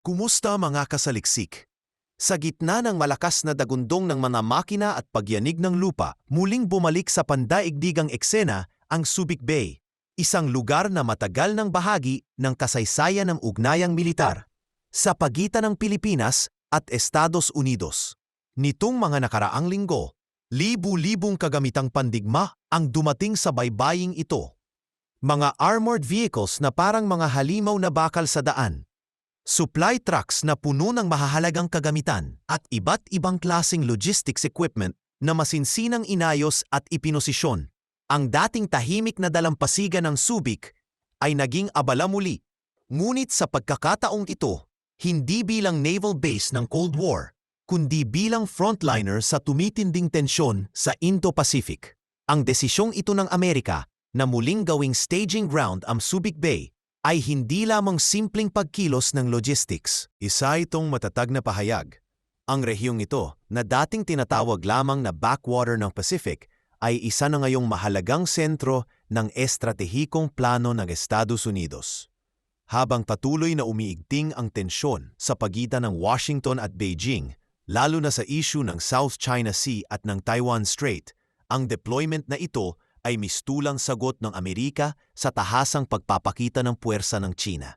Kumusta mga kasaliksik? Sa gitna ng malakas na dagundong ng mga makina at pagyanig ng lupa, muling bumalik sa pandaigdigang eksena ang Subic Bay, isang lugar na matagal ng bahagi ng kasaysayan ng ugnayang militar sa pagitan ng Pilipinas at Estados Unidos. Nitong mga nakaraang linggo, libu-libong kagamitang pandigma ang dumating sa baybaying ito. Mga armored vehicles na parang mga halimaw na bakal sa daan, supply trucks na puno ng mahahalagang kagamitan at iba't ibang klaseng logistics equipment na masinsinang inayos at ipinosisyon. Ang dating tahimik na dalampasigan ng Subic ay naging abala muli. Ngunit sa pagkakataong ito, hindi bilang naval base ng Cold War, kundi bilang frontliner sa tumitinding tensyon sa Indo-Pacific. Ang desisyong ito ng Amerika na muling gawing staging ground ang Subic Bay ay hindi lamang simpleng pagkilos ng logistics. Isa itong matatag na pahayag. Ang rehiyong ito, na dating tinatawag lamang na backwater ng Pacific, ay isa na ngayong mahalagang sentro ng estratehikong plano ng Estados Unidos. Habang patuloy na umiigting ang tensyon sa pagitan ng Washington at Beijing, lalo na sa issue ng South China Sea at ng Taiwan Strait, ang deployment na ito ay mistulang sagot ng Amerika sa tahasang pagpapakita ng puwersa ng China.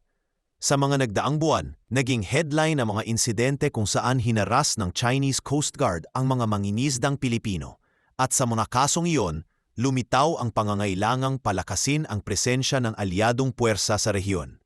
Sa mga nagdaang buwan, naging headline ang mga insidente kung saan hinaras ng Chinese Coast Guard ang mga mangingisdang Pilipino. At sa mga kasong iyon, lumitaw ang pangangailangang palakasin ang presensya ng alyadong puwersa sa rehiyon.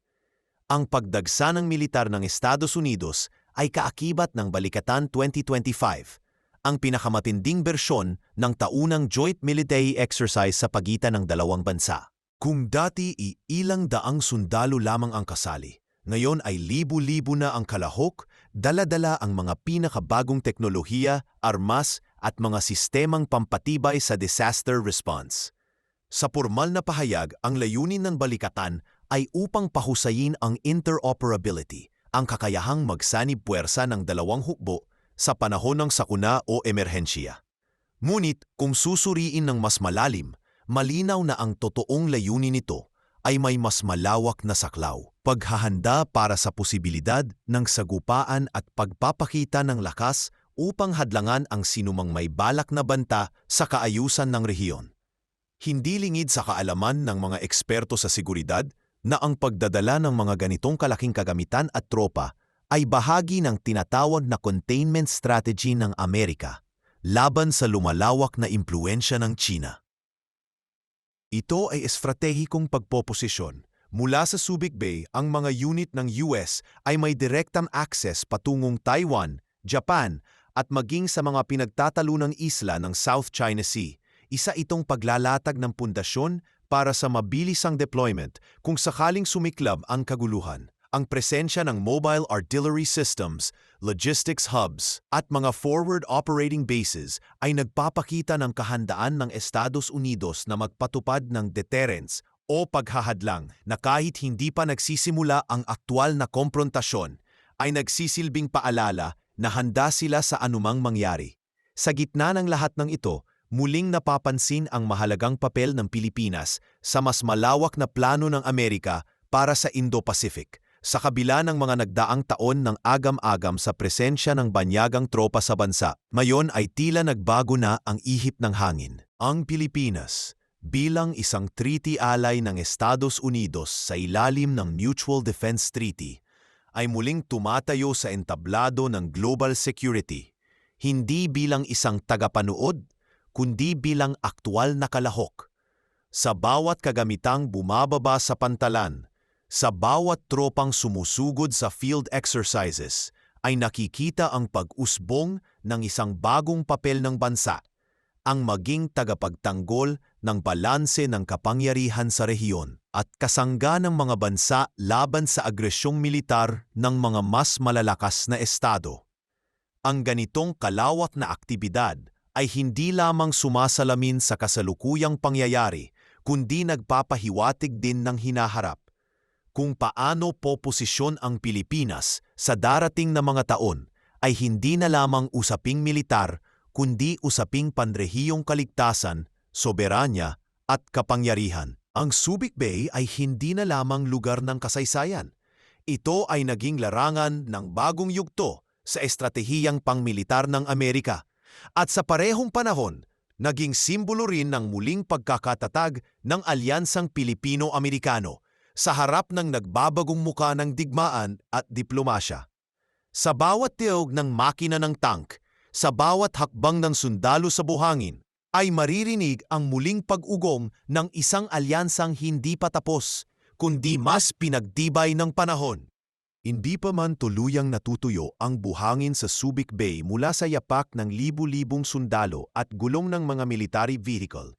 Ang pagdagsa ng militar ng Estados Unidos ay kaakibat ng Balikatan 2025, ang pinakamatinding bersyon ng taunang joint military exercise sa pagitan ng dalawang bansa. Kung dati ilang daang sundalo lamang ang kasali, ngayon ay libu-libo na ang kalahok, dala-dala ang mga pinakabagong teknolohiya, armas at mga sistemang pampatibay sa disaster response. Sa pormal na pahayag, ang layunin ng Balikatan ay upang pahusayin ang interoperability, ang kakayahang magsanib puwersa ng dalawang hukbo sa panahon ng sakuna o emerhensya. Ngunit kung susuriin ng mas malalim, malinaw na ang totoong layunin nito ay may mas malawak na saklaw, paghahanda para sa posibilidad ng sagupaan at pagpapakita ng lakas upang hadlangan ang sinumang may balak na banta sa kaayusan ng rehiyon. Hindi lingid sa kaalaman ng mga eksperto sa seguridad na ang pagdadala ng mga ganitong kalaking kagamitan at tropa ay bahagi ng tinatawag na containment strategy ng Amerika laban sa lumalawak na impluensya ng China. Ito ay estratehikong pagpoposisyon. Mula sa Subic Bay, ang mga unit ng US ay may direktang access patungong Taiwan, Japan at maging sa mga pinagtatalunang isla ng South China Sea. Isa itong paglalatag ng pundasyon para sa mabilisang deployment kung sakaling sumiklab ang kaguluhan. Ang presensya ng mobile artillery systems, logistics hubs, at mga forward operating bases ay nagpapakita ng kahandaan ng Estados Unidos na magpatupad ng deterrence o paghahadlang na kahit hindi pa nagsisimula ang aktwal na komprontasyon, ay nagsisilbing paalala na handa sila sa anumang mangyari. Sa gitna ng lahat ng ito, muling napapansin ang mahalagang papel ng Pilipinas sa mas malawak na plano ng Amerika para sa Indo-Pacific. Sa kabila ng mga nagdaang taon ng agam-agam sa presensya ng banyagang tropa sa bansa, ngayon ay tila nagbago na ang ihip ng hangin. Ang Pilipinas, bilang isang treaty ally ng Estados Unidos sa ilalim ng Mutual Defense Treaty, ay muling tumatayo sa entablado ng global security, hindi bilang isang tagapanood, kundi bilang aktwal na kalahok. Sa bawat kagamitang bumababa sa pantalan, sa bawat tropang sumusugod sa field exercises, ay nakikita ang pag-usbong ng isang bagong papel ng bansa, ang maging tagapagtanggol ng balanse ng kapangyarihan sa rehiyon at kasangga ng mga bansa laban sa agresyong militar ng mga mas malalakas na estado. Ang ganitong kalawak na aktibidad ay hindi lamang sumasalamin sa kasalukuyang pangyayari, kundi nagpapahiwatig din ng hinaharap. Kung paano poposisyon ang Pilipinas sa darating na mga taon ay hindi na lamang usaping militar, kundi usaping panrehiyong kaligtasan, soberanya at kapangyarihan. Ang Subic Bay ay hindi na lamang lugar ng kasaysayan. Ito ay naging larangan ng bagong yugto sa estratehiyang pangmilitar ng Amerika at sa parehong panahon, naging simbolo rin ng muling pagkakatatag ng Alyansang Pilipino-Amerikano sa harap ng nagbabagong muka ng digmaan at diplomasya. Sa bawat tiog ng makina ng tank, sa bawat hakbang ng sundalo sa buhangin, ay maririnig ang muling pag-ugong ng isang alyansang hindi pa tapos, kundi mas pinagtibay ng panahon. Hindi pa man tuluyang natutuyo ang buhangin sa Subic Bay mula sa yapak ng libu-libong sundalo at gulong ng mga military vehicle.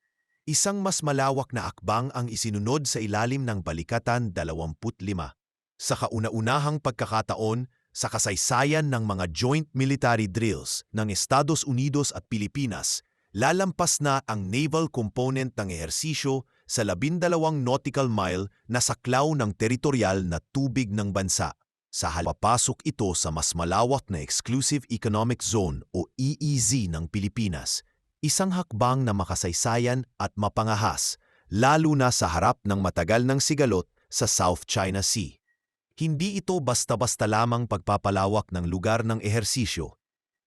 Isang mas malawak na akbang ang isinunod sa ilalim ng Balikatan 25. Sa kauna-unahang pagkakataon, sa kasaysayan ng mga joint military drills ng Estados Unidos at Pilipinas, lalampas na ang naval component ng ehersisyo sa 12 nautical mile na saklaw ng teritorial na tubig ng bansa. Sa halapasok ito sa mas malawak na Exclusive Economic Zone o EEZ ng Pilipinas, isang hakbang na makasaysayan at mapangahas, lalo na sa harap ng matagal ng sigalot sa South China Sea. Hindi ito basta-basta lamang pagpapalawak ng lugar ng ehersisyo.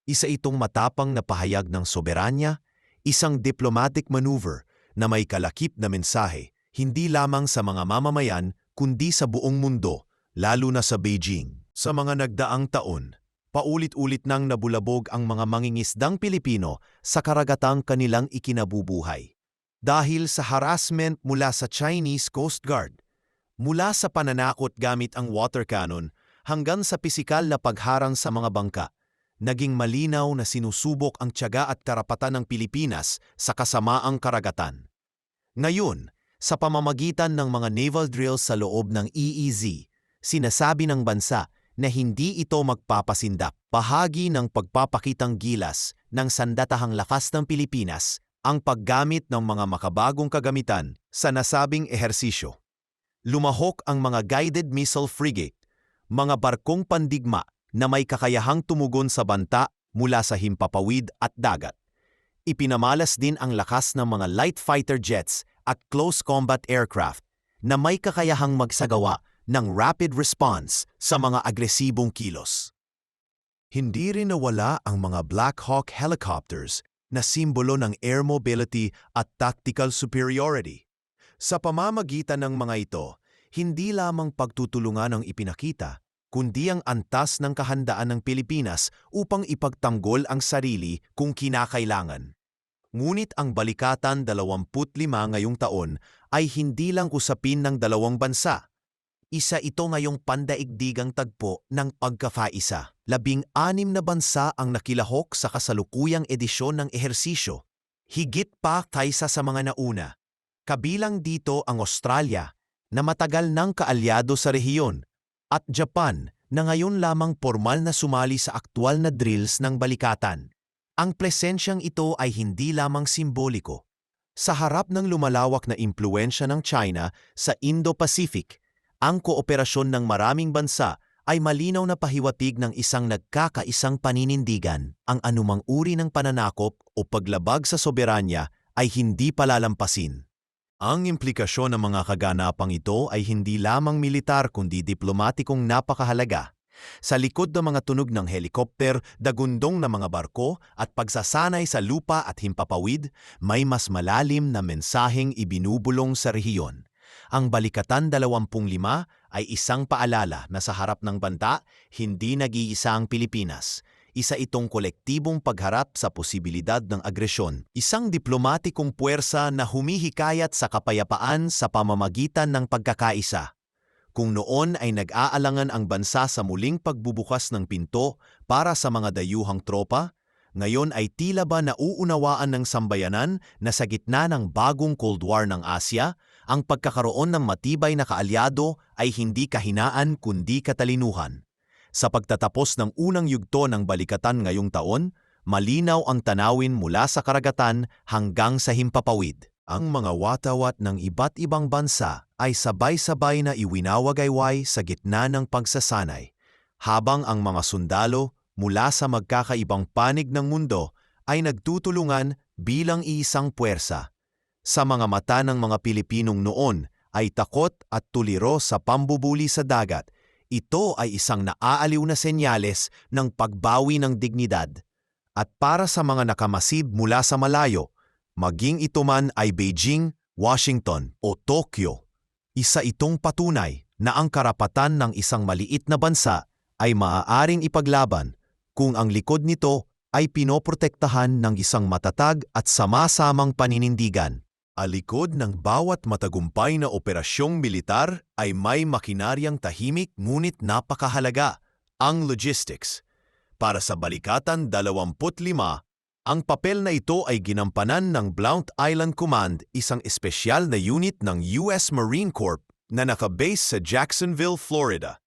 Isa itong matapang na pahayag ng soberanya, isang diplomatic maneuver na may kalakip na mensahe, hindi lamang sa mga mamamayan kundi sa buong mundo, lalo na sa Beijing. Sa mga nagdaang taon, paulit-ulit nang nabulabog ang mga mangingisdang Pilipino sa karagatang kanilang ikinabubuhay. Dahil sa harassment mula sa Chinese Coast Guard, mula sa pananakot gamit ang water cannon hanggang sa pisikal na pagharang sa mga bangka, naging malinaw na sinusubok ang tiyaga at karapatan ng Pilipinas sa kasamaang karagatan. Ngayon, sa pamamagitan ng mga naval drills sa loob ng EEZ, sinasabi ng bansa na hindi ito magpapasindap. Bahagi ng pagpapakitang gilas ng sandatahang lakas ng Pilipinas ang paggamit ng mga makabagong kagamitan sa nasabing ehersisyo. Lumahok ang mga guided missile frigate, mga barkong pandigma na may kakayahang tumugon sa banta mula sa himpapawid at dagat. Ipinamalas din ang lakas ng mga light fighter jets at close combat aircraft na may kakayahang magsagawa ng rapid response sa mga agresibong kilos. Hindi rin nawala ang mga Black Hawk helicopters na simbolo ng air mobility at tactical superiority. Sa pamamagitan ng mga ito, hindi lamang pagtutulungan ang ipinakita, kundi ang antas ng kahandaan ng Pilipinas upang ipagtanggol ang sarili kung kinakailangan. Ngunit ang Balikatan 25 ngayong taon ay hindi lang usapin ng dalawang bansa. Isa ito ngayong pandaigdigang tagpo ng pagkakaisa. 16 na bansa ang nakilahok sa kasalukuyang edisyon ng ehersisyo, higit pa kaysa sa mga nauna. Kabilang dito ang Australia, na matagal nang kaalyado sa rehiyon, at Japan, na ngayon lamang formal na sumali sa aktwal na drills ng Balikatan. Ang presensyang ito ay hindi lamang simboliko. Sa harap ng lumalawak na impluwensya ng China sa Indo-Pacific, ang kooperasyon ng maraming bansa ay malinaw na pahiwatig ng isang nagkakaisang paninindigan. Ang anumang uri ng pananakop o paglabag sa soberanya ay hindi palalampasin. Ang implikasyon ng mga kaganapang ito ay hindi lamang militar kundi diplomatikong napakahalaga. Sa likod ng mga tunog ng helikopter, dagundong na mga barko at pagsasanay sa lupa at himpapawid, may mas malalim na mensaheng ibinubulong sa rehiyon. Ang Balikatan 25 ay isang paalala na sa harap ng banta, hindi nag-iisa ang Pilipinas. Isa itong kolektibong pagharap sa posibilidad ng agresyon. Isang diplomatikong puwersa na humihikayat sa kapayapaan sa pamamagitan ng pagkakaisa. Kung noon ay nag-aalangan ang bansa sa muling pagbubukas ng pinto para sa mga dayuhang tropa, ngayon ay tila ba nauunawaan ng sambayanan na sa gitna ng bagong Cold War ng Asya, ang pagkakaroon ng matibay na kaalyado ay hindi kahinaan kundi katalinuhan. Sa pagtatapos ng unang yugto ng Balikatan ngayong taon, malinaw ang tanawin mula sa karagatan hanggang sa himpapawid. Ang mga watawat ng iba't ibang bansa ay sabay-sabay na iwinawagayway sa gitna ng pagsasanay, habang ang mga sundalo mula sa magkakaibang panig ng mundo ay nagtutulungan bilang iisang puwersa. Sa mga mata ng mga Pilipinong noon ay takot at tuliro sa pambubuli sa dagat, Ito ay isang naaaliw na senyales ng pagbawi ng dignidad. At para sa mga nakamasid mula sa malayo, maging ito man ay Beijing, Washington o Tokyo, isa itong patunay na ang karapatan ng isang maliit na bansa ay maaaring ipaglaban kung ang likod nito ay pinoprotektahan ng isang matatag at sama-samang paninindigan. Alikod ng bawat matagumpay na operasyong militar ay may makinaryang tahimik ngunit napakahalaga, ang logistics. Para sa Balikatan 25, ang papel na ito ay ginampanan ng Blount Island Command, isang espesyal na unit ng US Marine Corps na nakabase sa Jacksonville, Florida.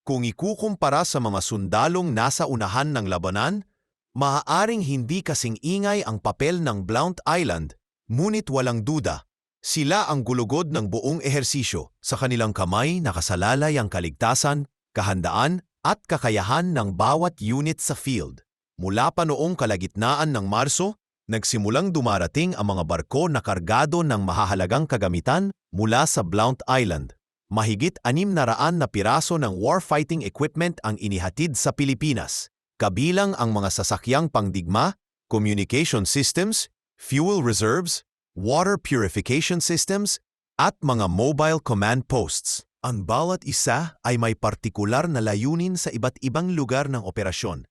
Kung ikukumpara sa mga sundalong nasa unahan ng labanan, maaaring hindi kasing ingay ang papel ng Blount Island. Ngunit walang duda, sila ang gulugod ng buong ehersisyo. Sa kanilang kamay nakasalalay ang kaligtasan, kahandaan at kakayahan ng bawat unit sa field. Mula pa noong kalagitnaan ng Marso, nagsimulang dumarating ang mga barko na kargado ng mahahalagang kagamitan mula sa Blount Island. Mahigit 600 na piraso ng warfighting equipment ang inihatid sa Pilipinas, kabilang ang mga sasakyang pangdigma, communication systems, fuel reserves, water purification systems, at mga mobile command posts. Ang bawat isa ay may partikular na layunin sa iba't ibang lugar ng operasyon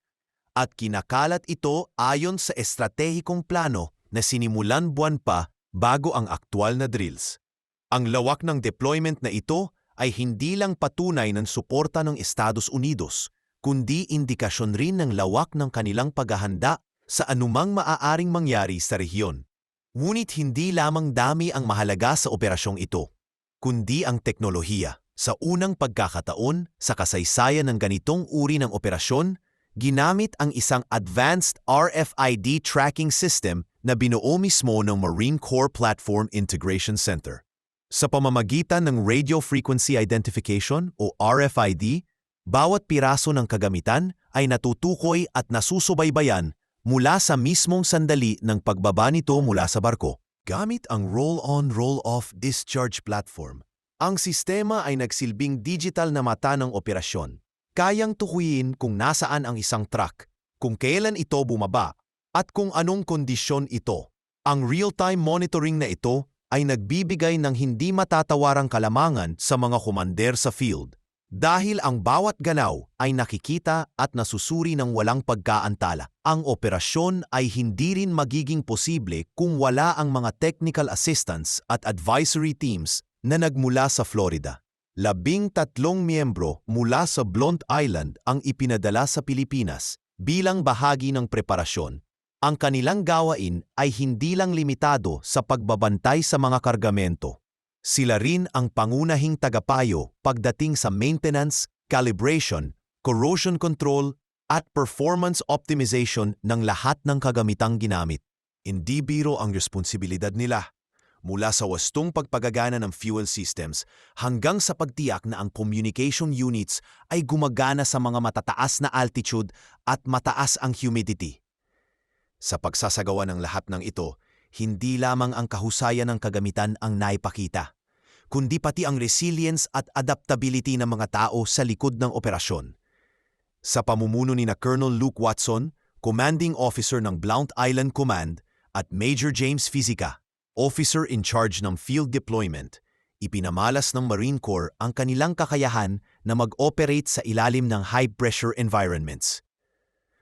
at kinakalat ito ayon sa estratehikong plano na sinimulan buwan pa bago ang aktwal na drills. Ang lawak ng deployment na ito ay hindi lang patunay ng suporta ng Estados Unidos, kundi indikasyon rin ng lawak ng kanilang paghahanda sa anumang maaaring mangyari sa rehiyon. Ngunit hindi lamang dami ang mahalaga sa operasyong ito, kundi ang teknolohiya. Sa unang pagkakataon sa kasaysayan ng ganitong uri ng operasyon, ginamit ang isang advanced RFID tracking system na binuo mismo ng Marine Corps Platform Integration Center. Sa pamamagitan ng Radio Frequency Identification o RFID, bawat piraso ng kagamitan ay natutukoy at nasusubaybayan mula sa mismong sandali ng pagbaba nito mula sa barko. Gamit ang roll-on, roll-off discharge platform, ang sistema ay nagsilbing digital na mata ng operasyon. Kayang tukuyin kung nasaan ang isang truck, kung kailan ito bumaba, at kung anong kondisyon ito. Ang real-time monitoring na ito ay nagbibigay ng hindi matatawarang kalamangan sa mga komander sa field. Dahil ang bawat galaw ay nakikita at nasusuri ng walang pagkaantala. Ang operasyon ay hindi rin magiging posible kung wala ang mga technical assistance at advisory teams na nagmula sa Florida. 13 miyembro mula sa Blount Island ang ipinadala sa Pilipinas bilang bahagi ng preparasyon. Ang kanilang gawain ay hindi lang limitado sa pagbabantay sa mga kargamento. Sila rin ang pangunahing tagapayo pagdating sa maintenance, calibration, corrosion control, at performance optimization ng lahat ng kagamitang ginamit. Hindi biro ang responsibilidad nila. Mula sa wastong pagpagagana ng fuel systems hanggang sa pagtiyak na ang communication units ay gumagana sa mga matataas na altitude at mataas ang humidity. Sa pagsasagawa ng lahat ng ito, hindi lamang ang kahusayan ng kagamitan ang naipakita, kundi pati ang resilience at adaptability ng mga tao sa likod ng operasyon. Sa pamumuno ni Colonel Luke Watson, Commanding Officer ng Blount Island Command, at Major James Fizica, Officer in charge ng field deployment, ipinamalas ng Marine Corps ang kanilang kakayahan na mag-operate sa ilalim ng high-pressure environments.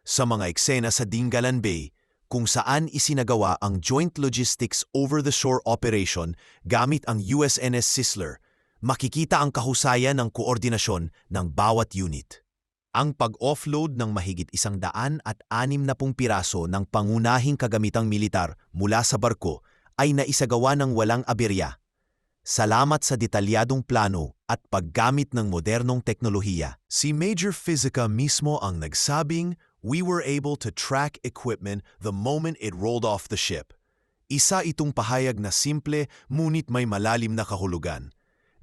Sa mga eksena sa Dingalan Bay, kung saan isinagawa ang Joint Logistics Over-the-Shore Operation gamit ang USNS Sisler, makikita ang kahusayan ng koordinasyon ng bawat unit. Ang pag-offload ng mahigit 160 piraso ng pangunahing kagamitang militar mula sa barko ay naisagawa ng walang aberya. Salamat sa detalyadong plano at paggamit ng modernong teknolohiya. Si Major Fizica mismo ang nagsabing, "We were able to track equipment the moment it rolled off the ship." Isa itong pahayag na simple ngunit may malalim na kahulugan.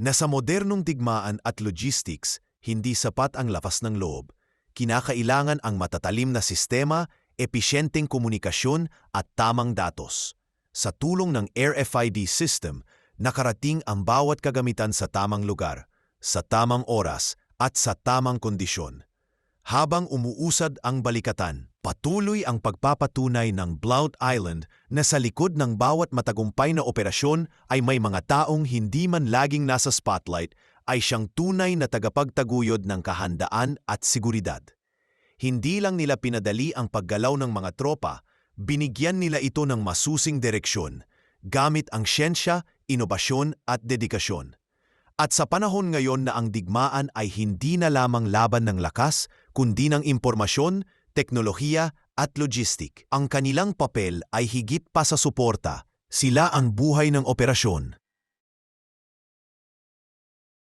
Na sa modernong digmaan at logistics, hindi sapat ang lakas ng loob. Kinakailangan ang matatalim na sistema, episyenteng komunikasyon at tamang datos. Sa tulong ng RFID system, nakarating ang bawat kagamitan sa tamang lugar, sa tamang oras at sa tamang kondisyon. Habang umuusad ang balikatan, patuloy ang pagpapatunay ng Blount Island na sa likod ng bawat matagumpay na operasyon ay may mga taong hindi man laging nasa spotlight ay siyang tunay na tagapagtaguyod ng kahandaan at seguridad. Hindi lang nila pinadali ang paggalaw ng mga tropa, binigyan nila ito ng masusing direksyon, gamit ang siyensya, inobasyon at dedikasyon. At sa panahon ngayon na ang digmaan ay hindi na lamang laban ng lakas, kundi ng impormasyon, teknolohiya at logistik, ang kanilang papel ay higit pa sa suporta. Sila ang buhay ng operasyon.